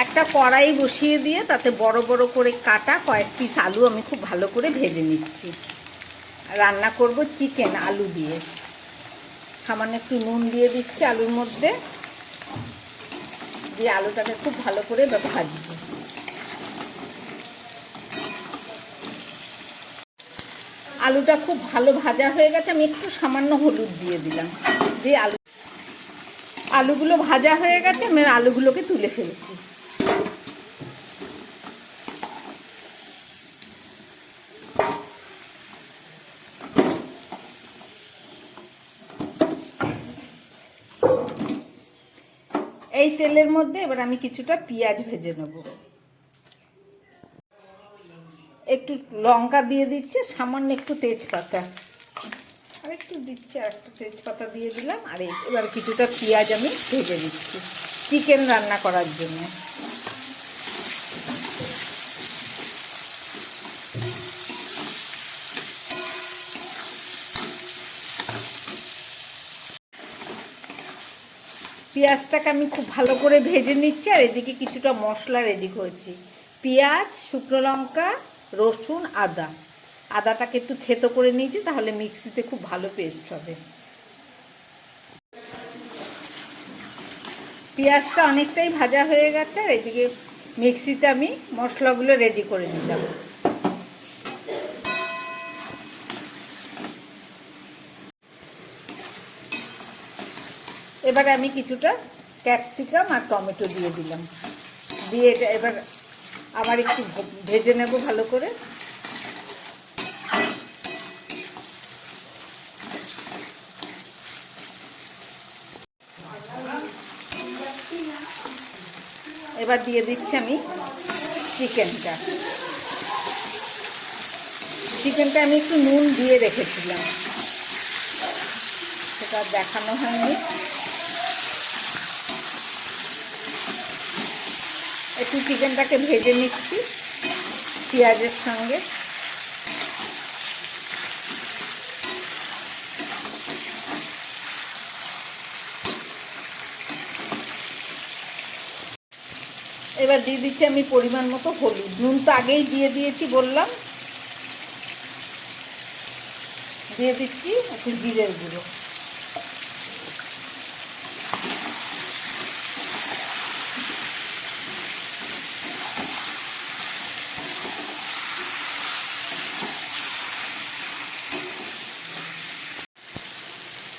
একটা কড়াই বসিয়ে দিয়ে তাতে বড় বড় করে কাটা কয়েক পিস আলু আমি খুব ভালো করে ভেজে নিচ্ছি। রান্না করব চিকেন আলু দিয়ে। সামান্য একটু নুন দিয়ে দিচ্ছি আলুর মধ্যে, দিয়ে আলুটাকে খুব ভালো করে ভাজবো। আলুটা খুব ভালো ভাজা হয়ে গেছে, আমি একটু সামান্য হলুদ দিয়ে দিলাম, দিয়ে আলুগুলো ভাজা হয়ে গেছে, আমি আলুগুলোকে তুলে ফেলছি। এই তেলের মধ্যে এবার আমি কিছুটা পেঁয়াজ ভেজে নেব। একটু লঙ্কা দিয়ে দিচ্ছে, সামান্য একটু তেজপাতা আর একটু দিচ্ছি, আর একটু তেজপাতা দিয়ে দিলাম। আর এবার কিছুটা পেঁয়াজ আমি ভেজে দিচ্ছি চিকেন রান্না করার জন্য। পেঁয়াজটাকে আমি খুব ভালো করে ভেজে নিচ্ছি, আর এদিকে কিছুটা মশলা রেডি করেছি। পেঁয়াজ, শুকনো লঙ্কা, রসুন, আদাটাকে একটু থেতো করে নিয়েছি, তাহলে মিক্সিতে খুব ভালো পেস্ট হবে। পেঁয়াজটা অনেকটাই ভাজা হয়ে গেছে, আর এদিকে মিক্সিতে আমি মশলাগুলো রেডি করে নিলাম। এবারে আমি কিছুটা ক্যাপসিকাম আর টমেটো দিয়ে দিলাম, দিয়ে এটা এবার আবার একটু ভেজে নেব ভালো করে। এবার দিয়ে দিচ্ছি আমি চিকেনটা আমি একটু নুন দিয়ে রেখেছিলাম, সেটা দেখানো হয়নি। একটু চিকেনটাকে ভেজে নিচ্ছি পেঁয়াজের সঙ্গে। এবার দিয়ে দিচ্ছি আমি পরিমাণ মতো হলুদ। নুন তো আগেই দিয়ে দিয়েছি বললাম। দিয়ে দিচ্ছি একটু জিরের গুঁড়ো।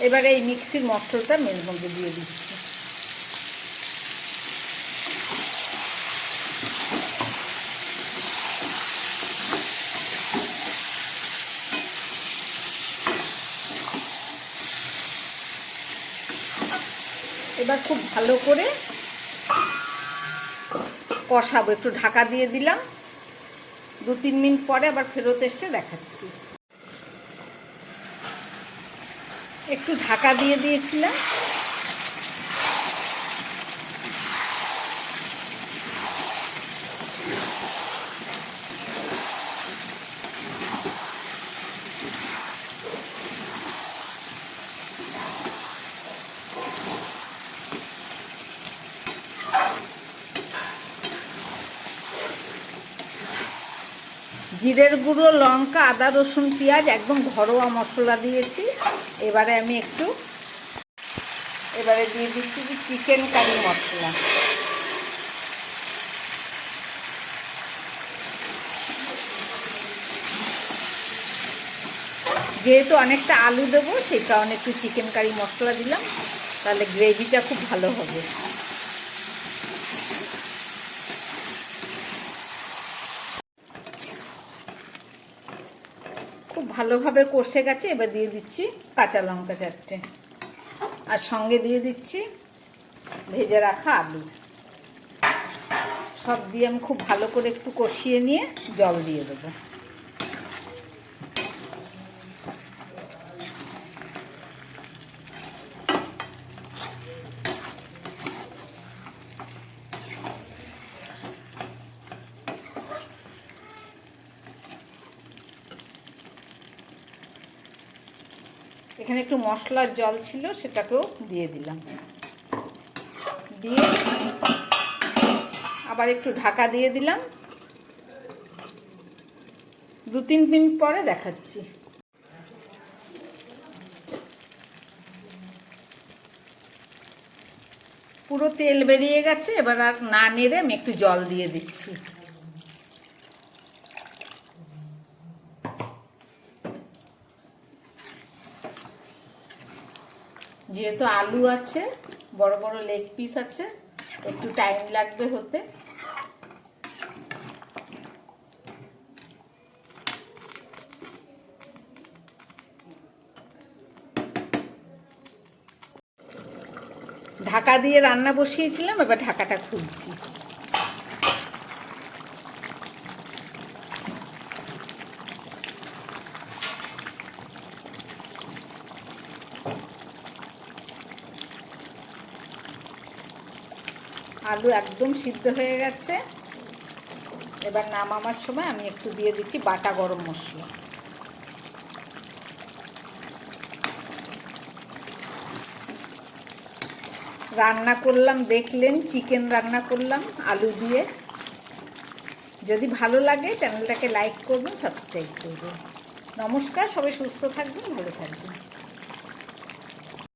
এবারে এই মিক্সির মশলাটা মেল মধ্যে দিয়ে দিচ্ছি। এবার খুব ভালো করে কষাবো, একটু ঢাকা দিয়ে দিলাম। 2-3 মিনিট পরে আবার ফেরত এসে দেখাচ্ছি। একটু ঢাকা দিয়ে দিয়েছিলাম। জিরের গুঁড়ো, লঙ্কা, আদা, রসুন, পেঁয়াজ একদম ঘরোয়া মশলা দিয়েছি। এবারে আমি এবারে দিয়ে দিচ্ছি চিকেন কারি মশলা। যেহেতু অনেকটা আলু দেবো, সেই কারণে একটু চিকেন কারি মশলা দিলাম, তাহলে গ্রেভিটা খুব ভালো হবে। খুব ভালোভাবে কষে গেছে। এবার দিয়ে দিচ্ছি কাঁচা লঙ্কা 4টে, আর সঙ্গে দিয়ে দিচ্ছি ভেজে রাখা আলু। সব দিয়ে আমি খুব ভালো করে একটু কষিয়ে নিয়ে জল দিয়ে দেবো। এখানে একটু মশলার জল ছিল, সেটাকেও দিয়ে দিলাম। দিয়ে আবার একটু ঢাকা দিয়ে দিলাম। 2-3 মিনিট পরে দেখাচ্ছি। পুরো তেল বেরিয়ে গেছে, এবার আর না নেড়ে আমি একটু জল দিয়ে দিচ্ছি। যেহেতু আলু আছে, বড় বড় লেগ পিস আছে, একটু টাইম লাগবে হতে। ঢাকা দিয়ে রান্না বসিয়েছিলাম, এবার ঢাকাটা খুলছি। আলু একদম সিদ্ধ হয়ে গেছে। এবার নামাবার সময় আমি একটু দিয়ে দিচ্ছি বাটা গরম মশলা। রান্না করলাম, দেখলেন চিকেন রান্না করলাম আলু দিয়ে। যদি ভালো লাগে চ্যানেলটাকে লাইক করবেন, সাবস্ক্রাইব করবেন। নমস্কার, সবাই সুস্থ থাকবেন, ভালো থাকবেন।